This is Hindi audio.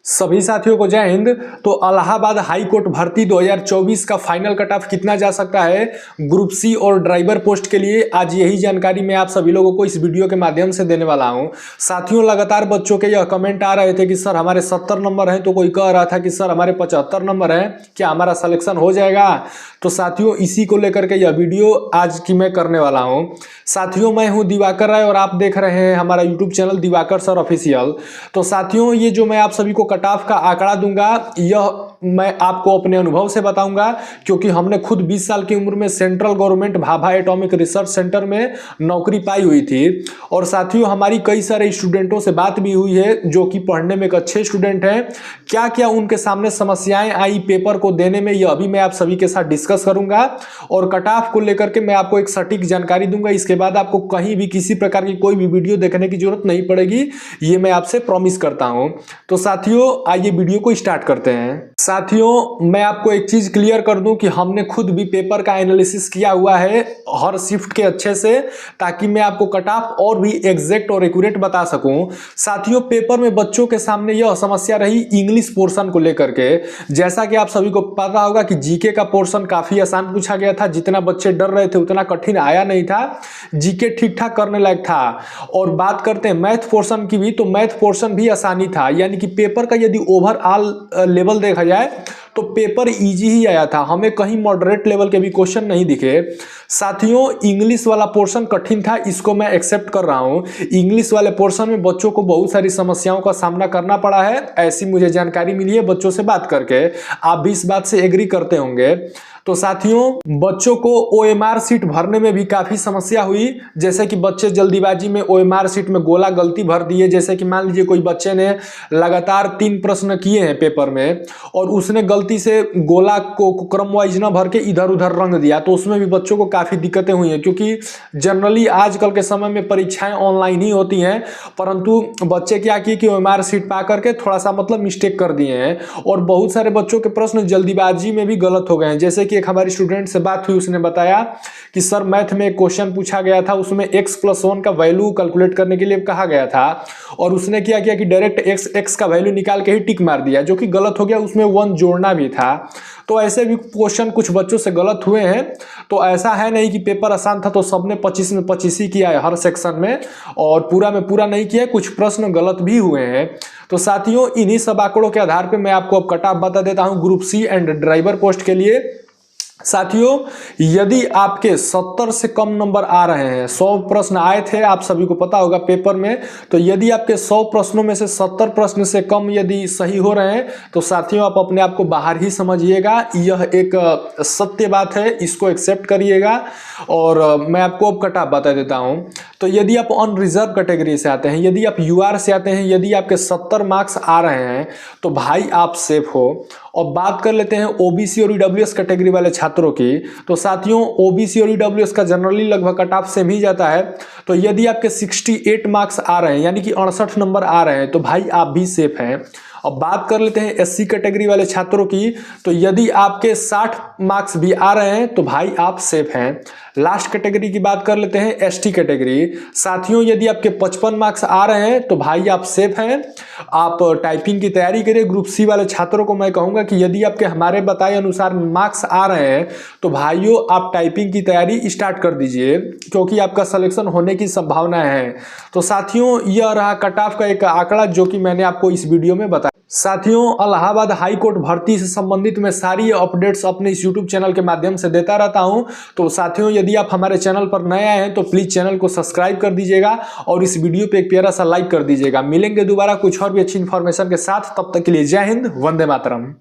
सभी साथियों को जय हिंद। तो इलाहाबाद हाई कोर्ट भर्ती 2024 का फाइनल कट ऑफ कितना जा सकता है ग्रुप सी और ड्राइवर पोस्ट के लिए, आज यही जानकारी मैं आप सभी लोगों को इस वीडियो के माध्यम से देने वाला हूं। साथियों, लगातार बच्चों के यह कमेंट आ रहे थे कि सर हमारे 70 नंबर हैं, तो कोई कह रहा था कि सर हमारे 75 नंबर हैं, क्या हमारा सिलेक्शन हो जाएगा। तो साथियों, इसी को लेकर के यह वीडियो आज की मैं करने वाला हूं। साथियों, मैं हूं दिवाकर राय और आप देख रहे हैं हमारा YouTube channel Diwakar sir official. तो साथियों, ये जो मैं आप सभी को कट ऑफ का आंकड़ा दूंगा, यह मैं आपको अपने अनुभव से बताऊंगा, क्योंकि हमने खुद 20 साल की उम्र में central government Bhabha atomic research centre में नौकरी पाई हुई थी। और साथियों, हमारी कई सारे स्टूडेंटों से बात भी हुई है जो कि पढ़ने में एक अच्छे स्टूडेंट हैं। क्या क्या उनके सामने समस्याएं आई पेपर को देने में, यह अभी मैं आप सभी के साथ डिस्कस करूंगा। और कट ऑफ को लेकर के मैं आपको एक सटीक जानकारी दूंगा। इसके बाद आपको कहीं भी किसी प्रकार की कोई भी वीडियो देखने की जरूरत नहीं पड़ेगी, ये मैं आपसे प्रॉमिस करता हूं। तो साथियों, आइए वीडियो को स्टार्ट करते हैं। साथियों, मैं आपको एक चीज क्लियर कर दूं कि हमने खुद भी पेपर का एनालिसिस किया हुआ है हर शिफ्ट के अच्छे से, ताकि मैं आपको कट ऑफ और भी एग्जैक्ट और एक्यूरेट बता सकूं। साथियों, पेपर में बच्चों के सामने यह समस्या रही इंग्लिश पोर्शन को लेकर के। जैसा कि आप सभी को पता होगा कि जीके का पोर्शन काफी आसान पूछा गया था, जितना बच्चे डर रहे थे उतना कठिन आया नहीं था, जीके ठीक ठाक करने लायक था। और बात करते हैं मैथ पोर्शन की भी, तो मैथ पोर्शन भी आसानी था, यानी कि पेपर का यदि ओवरऑल लेवल देखा जाए तो पेपर इजी ही आया था, हमें कहीं मॉडरेट लेवल के भी क्वेश्चन नहीं दिखे। साथियों, इंग्लिश वाला पोर्शन कठिन था, इसको मैं एक्सेप्ट कर रहा हूं। इंग्लिश वाले पोर्शन में बच्चों को बहुत सारी समस्याओं का सामना करना पड़ा है, ऐसी मुझे जानकारी मिली है बच्चों से बात करके। आप भी इस बात से एग्री करते होंगे। तो साथियों, बच्चों को ओएमआर सीट भरने में भी काफी समस्या हुई, जैसे कि बच्चे जल्दीबाजी में ओएमआर सीट में गोला गलती भर दिए। जैसे कि मान लीजिए कोई बच्चे ने लगातार 3 प्रश्न किए हैं पेपर में और उसने गलती से गोला को क्रम वाइज न भर के इधर उधर रंग दिया, तो उसमें भी बच्चों को काफी दिक्कतें हुई हैं। क्योंकि जनरली आजकल के समय में परीक्षाएं ऑनलाइन ही होती हैं, परंतु बच्चे क्या किए कि ओएमआर सीट पा करके थोड़ा सा मिस्टेक कर दिए हैं, और बहुत सारे बच्चों के प्रश्न जल्दीबाजी में भी गलत हो गए हैं। जैसे कि एक हमारी स्टूडेंट से बात हुई, उसने बताया कि सर मैथ में एक क्वेश्चन पूछा गया था, उसमें x+1 का वैल्यू कैलकुलेट करने के लिए कहा गया था, और उसने क्या किया कि डायरेक्ट x का वैल्यू निकाल के ही टिक मार दिया, जो कि गलत हो गया, उसमें 1 जोड़ना भी था। तो ऐसे भी क्वेश्चन कुछ बच्चों से गलत हुए हैं। तो ऐसा है नहीं कि पेपर आसान था तो सबने 25 में 25 ही किया है हर सेक्शन में, और पूरा में पूरा नहीं किया है, कुछ प्रश्न गलत भी हुए हैं। तो साथियों, इन्हीं सब आंकड़ों के आधार पर मैं आपको अब कट ऑफ बता देता हूं group C and driver post के लिए। साथियों, यदि आपके 70 से कम नंबर आ रहे हैं, 100 प्रश्न आए थे, आप सभी को पता होगा पेपर में, तो यदि आपके 100 प्रश्नों में से 70 प्रश्न से कम यदि सही हो रहे हैं, तो साथियों आप अपने आप को बाहर ही समझिएगा। यह एक सत्य बात है, इसको एक्सेप्ट करिएगा। और मैं आपको अब कट ऑफ बता देता हूं। तो यदि आप ऑन रिजर्व कैटेगरी से आते हैं, यदि आप यूआर से आते हैं, यदि आपके 70 मार्क्स आ रहे हैं, तो भाई आप सेफ हो। और बात कर लेते हैं ओबीसी और ईडब्ल्यूएस कैटेगरी वाले छात्रों की। तो साथियों, ओबीसी और ईडब्ल्यूएस का जनरली लगभग कट ऑफ सेम ही जाता है। तो यदि आपके 68 मार्क्स आ रहे हैं, यानी कि 68 नंबर आ रहे हैं, तो भाई आप भी सेफ हैं। अब बात कर लेते हैं एससी कैटेगरी वाले छात्रों की। तो यदि आपके 60 मार्क्स भी आ रहे हैं, तो भाई आप सेफ हैं। लास्ट कैटेगरी की बात कर लेते हैं एसटी कैटेगरी। साथियों, यदि आपके 55 मार्क्स आ रहे हैं, तो भाई आप सेफ हैं। आप टाइपिंग की तैयारी करिए। ग्रुप सी वाले छात्रों को मैं कहूंगा कि यदि आपके हमारे बताए अनुसार मार्क्स आ रहे हैं, तो भाइयों आप टाइपिंग की तैयारी स्टार्ट कर दीजिए, क्योंकि आपका सिलेक्शन होने की संभावना है। तो साथियों, यह रहा कट ऑफ का एक आंकड़ा जो कि मैंने आपको इस वीडियो में बताया। साथियों, इलाहाबाद हाई कोर्ट भर्ती से संबंधित मैं सारी अपडेट्स अपने इस यूट्यूब चैनल के माध्यम से देता रहता हूं। तो साथियों, यदि आप हमारे चैनल पर नए आए हैं तो प्लीज चैनल को सब्सक्राइब कर दीजिएगा और इस वीडियो पे एक प्यारा सा लाइक कर दीजिएगा। मिलेंगे दोबारा कुछ और भी अच्छी इंफॉर्मेशन के साथ, तब तक के लिए जय हिंद, वंदे मातरम।